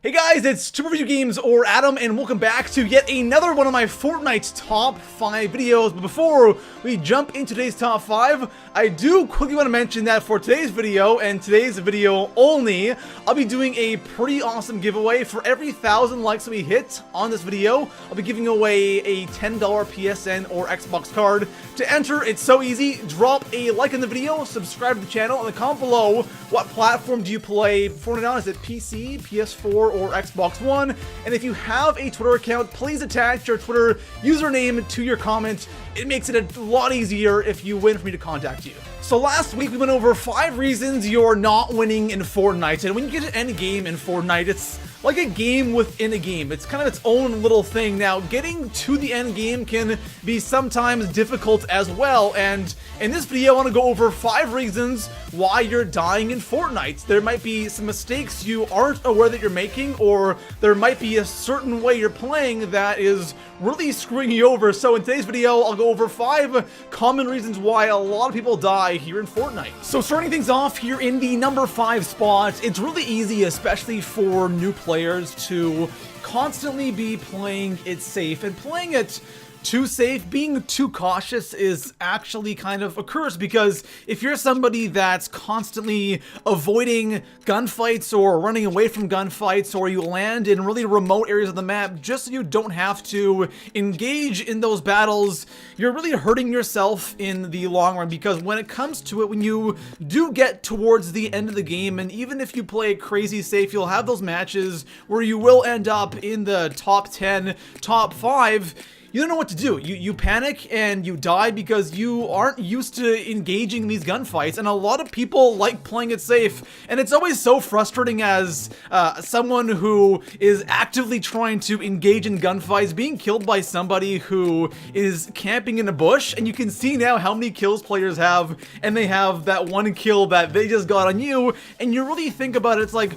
Hey guys, it's Super Video Games or Adam, and welcome back to yet another one of my Fortnite top 5 videos. But before we jump into today's top 5, I do quickly want to mention that for today's video, and today's video only, I'll be doing a pretty awesome giveaway. For every 1,000 likes that we hit on this video, I'll be giving away a $10 PSN or Xbox card. To enter, it's so easy. Drop a like on the video, subscribe to the channel, and comment below what platform do you play Fortnite on. Is it PC, PS4, or Xbox One? And if you have a Twitter account, please attach your Twitter username to your comment. It makes it a lot easier if you win for me to contact you. So last week we went over 5 reasons you're not winning in Fortnite, and when you get to end game in Fortnite, it's like a game within a game. It's kind of its own little thing. Now, getting to the end game can be sometimes difficult as well, and in this video I want to go over 5 reasons why you're dying in Fortnite. There might be some mistakes you aren't aware that you're making, or there might be a certain way you're playing that is really screwing you over. So in today's video, I'll go over 5 common reasons why a lot of people die here in Fortnite. So starting things off here in the number 5 spot, it's really easy, especially for new players, to constantly be playing it safe, and playing it too safe, being too cautious is actually kind of a curse, because if you're somebody that's constantly avoiding gunfights or running away from gunfights, or you land in really remote areas of the map just so you don't have to engage in those battles, you're really hurting yourself in the long run. Because when it comes to it, when you do get towards the end of the game, and even if you play crazy safe, you'll have those matches where you will end up in the top 10, top 5. You don't know what to do. You panic and you die because you aren't used to engaging in these gunfights, and a lot of people like playing it safe, and it's always so frustrating as someone who is actively trying to engage in gunfights, being killed by somebody who is camping in a bush. And you can see now how many kills players have, and they have that one kill that they just got on you, and you really think about it, it's like,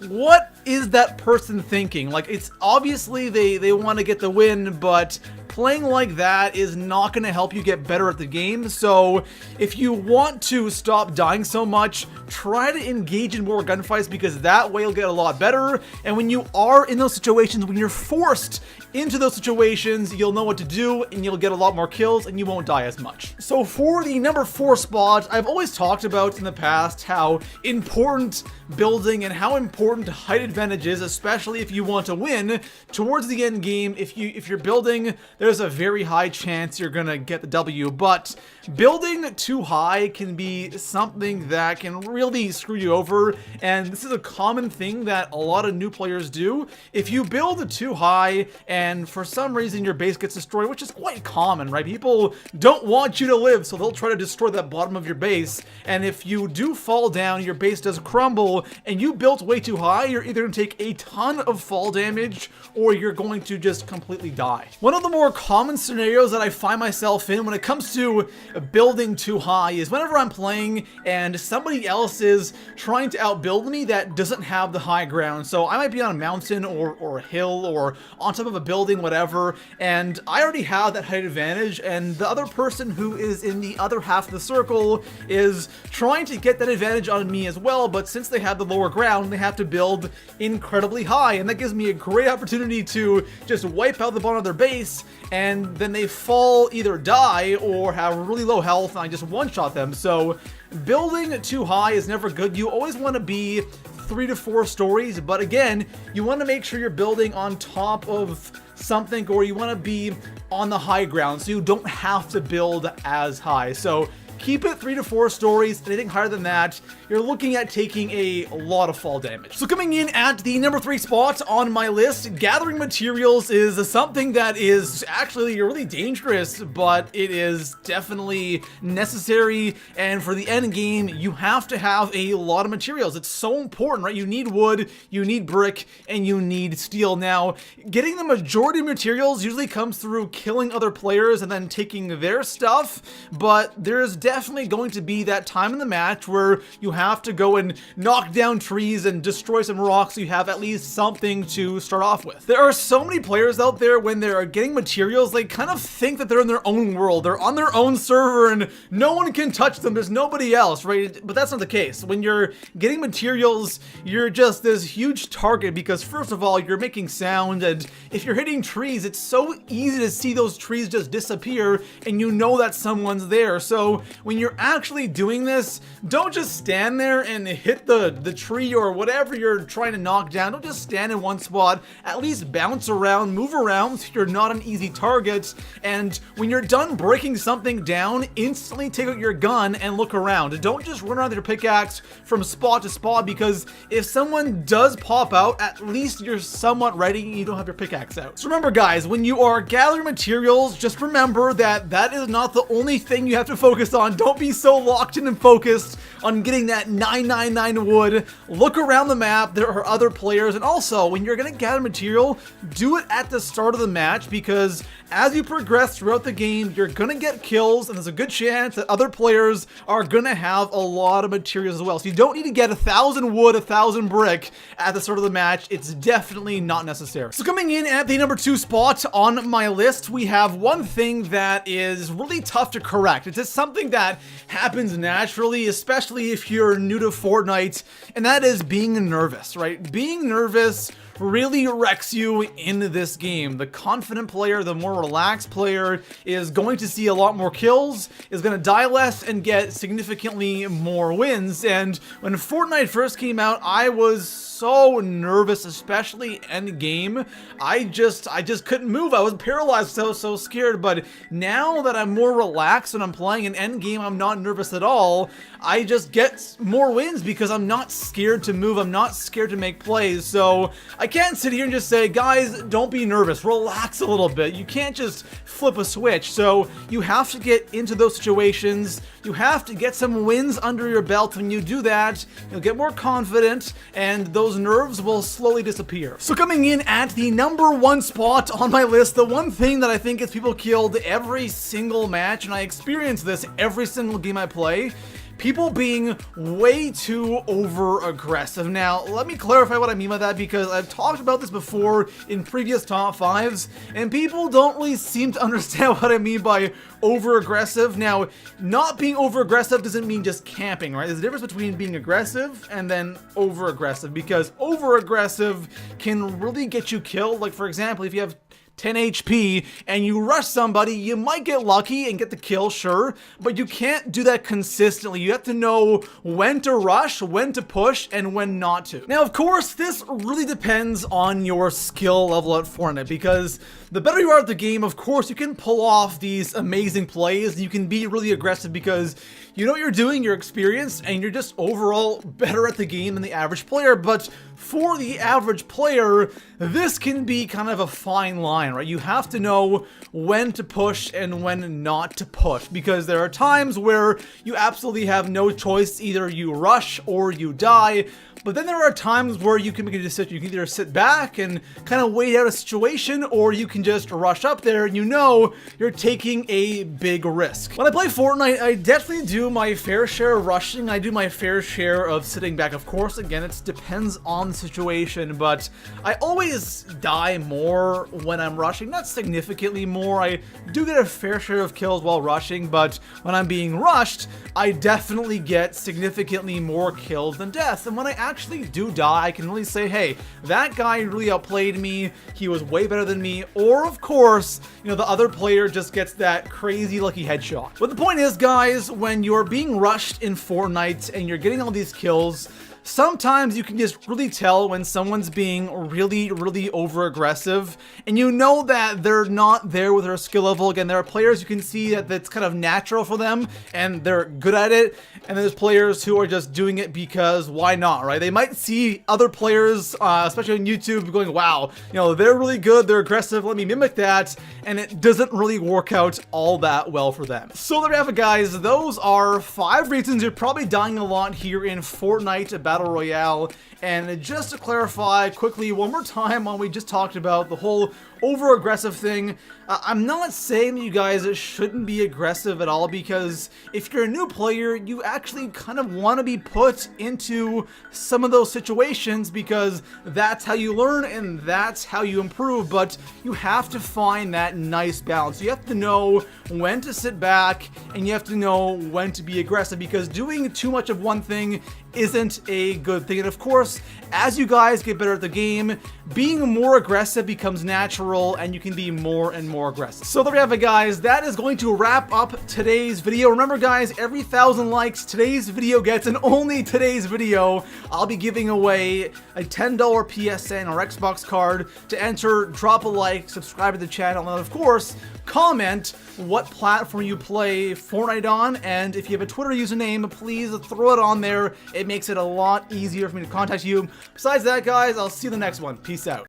what is that person thinking? Like, it's obviously they want to get the win, but playing like that is not going to help you get better at the game. So if you want to stop dying so much, try to engage in more gunfights, because that way you'll get a lot better. And when you are in those situations, when you're forced into those situations, you'll know what to do, and you'll get a lot more kills, and you won't die as much. So for the number 4 spot, I've always talked about in the past how important building and how important height advantage is, especially if you want to win towards the end game. If you're building, there's a very high chance you're gonna get the W, but building too high can be something that can really screw you over, and this is a common thing that a lot of new players do. If you build too high and for some reason your base gets destroyed, which is quite common, right? People don't want you to live, so they'll try to destroy that bottom of your base, and if you do fall down, your base does crumble, and you built way too high, you're either going to take a ton of fall damage, or you're going to just completely die. One of the more common scenarios that I find myself in when it comes to building too high is whenever I'm playing and somebody else is trying to outbuild me that doesn't have the high ground. So I might be on a mountain or a hill or on top of a building, whatever, and I already have that height advantage, and the other person who is in the other half of the circle is trying to get that advantage on me as well, but since they have the lower ground, they have to build incredibly high, and that gives me a great opportunity to just wipe out the bottom of their base, and then they fall, either die or have really low health, and I just one-shot them. So building too high is never good. You always want to be 3 to 4 stories, but again, you want to make sure you're building on top of something, or you want to be on the high ground so you don't have to build as high. So keep it 3 to 4 stories. Anything higher than that, you're looking at taking a lot of fall damage. So coming in at the number 3 spot on my list, gathering materials is something that is actually really dangerous, but it is definitely necessary. And for the end game, you have to have a lot of materials. It's so important, right? You need wood, you need brick, and you need steel. Now, getting the majority of materials usually comes through killing other players and then taking their stuff, but there's definitely going to be that time in the match where you have to go and knock down trees and destroy some rocks so you have at least something to start off with. There are so many players out there, when they're getting materials, they kind of think that they're in their own world. They're on their own server and no one can touch them. There's nobody else, right? But that's not the case. When you're getting materials, you're just this huge target because, first of all, you're making sound, and if you're hitting trees, it's so easy to see those trees just disappear and you know that someone's there. So when you're actually doing this, don't just stand there and hit the tree or whatever you're trying to knock down. Don't just stand in one spot. At least bounce around, move around so you're not an easy target. And when you're done breaking something down, instantly take out your gun and look around. Don't just run around with your pickaxe from spot to spot, because if someone does pop out, at least you're somewhat ready and you don't have your pickaxe out. So remember guys, when you are gathering materials, just remember that that is not the only thing you have to focus on. Don't be so locked in and focused on getting that 999 wood. Look around the map, there are other players, and also when you're gonna gather material, do it at the start of the match, because as you progress throughout the game, you're gonna get kills, and there's a good chance that other players are gonna have a lot of materials as well. So you don't need to get 1,000 wood, 1,000 brick at the start of the match. It's definitely not necessary. So coming in at the number 2 spot on my list, we have one thing that is really tough to correct. It's just something that happens naturally, especially if you're new to Fortnite, and that is being nervous, right? Being nervous really wrecks you in this game. The confident player, the more relaxed player, is going to see a lot more kills, is going to die less, and get significantly more wins. And when Fortnite first came out, I was so nervous, especially end game. I just couldn't move. I was paralyzed, so scared. But now that I'm more relaxed and I'm playing an end game, I'm not nervous at all. I just get more wins because I'm not scared to move. I'm not scared to make plays. So I can't sit here and just say, guys, don't be nervous. Relax a little bit. You can't just flip a switch. So you have to get into those situations. You have to get some wins under your belt. When you do that, you'll get more confident, and those nerves will slowly disappear. So coming in at the number 1 spot on my list, the one thing that I think gets people killed every single match, and I experience this every single game I play, people being way too over-aggressive. Now, let me clarify what I mean by that, because I've talked about this before in previous top 5s, and people don't really seem to understand what I mean by over-aggressive. Now, not being over-aggressive doesn't mean just camping, right? There's a difference between being aggressive and then over-aggressive, because over-aggressive can really get you killed. Like, for example, if you have 10 HP and you rush somebody, you might get lucky and get the kill, sure, but you can't do that consistently. You have to know when to rush, when to push, and when not to. Now, of course, this really depends on your skill level at Fortnite, because the better you are at the game, of course, you can pull off these amazing plays, and you can be really aggressive because you know what you're doing, you're experienced, and you're just overall better at the game than the average player. But for the average player, this can be kind of a fine line, right? You have to know when to push and when not to push, because there are times where you absolutely have no choice. Either you rush or you die. But then there are times where you can make a decision. You can either sit back and kind of wait out a situation, or you can just rush up there and you know you're taking a big risk. When I play Fortnite, I definitely do my fair share of rushing. I do my fair share of sitting back. Of course, again, it depends on the situation, but I always die more when I'm rushing. Not significantly more. I do get a fair share of kills while rushing, but when I'm being rushed, I definitely get significantly more kills than deaths. And when I actually do die, I can really say, hey, that guy really outplayed me. He was way better than me. Or, of course, you know, the other player just gets that crazy lucky headshot. But the point is, guys, when you're being rushed in Fortnite and you're getting all these kills, sometimes you can just really tell when someone's being really over aggressive, and you know that they're not there with their skill level. Again, there are players you can see that that's kind of natural for them and they're good at it, and there's players who are just doing it because why not, right? They might see other players, especially on YouTube, going, wow, you know, they're really good, they're aggressive, let me mimic that, and it doesn't really work out all that well for them. So there we have it, guys. Those are 5 reasons you're probably dying a lot here in Fortnite about Battle Royale. And just to clarify quickly one more time on what we just talked about, the whole over-aggressive thing, I'm not saying that you guys shouldn't be aggressive at all, because if you're a new player, you actually kind of want to be put into some of those situations, because that's how you learn and that's how you improve. But you have to find that nice balance. You have to know when to sit back and you have to know when to be aggressive, because doing too much of one thing isn't a good thing. And of course, as you guys get better at the game, being more aggressive becomes natural and you can be more and more aggressive. So there we have it, guys. That is going to wrap up today's video. Remember, guys, every 1,000 likes today's video gets, and only today's video, I'll be giving away a $10 PSN or Xbox card. To enter, drop a like, subscribe to the channel, and of course, comment what platform you play Fortnite on, and if you have a Twitter username, please throw it on there. It makes it a lot easier for me to contact you. Besides that, guys, I'll see you in the next one. Peace out.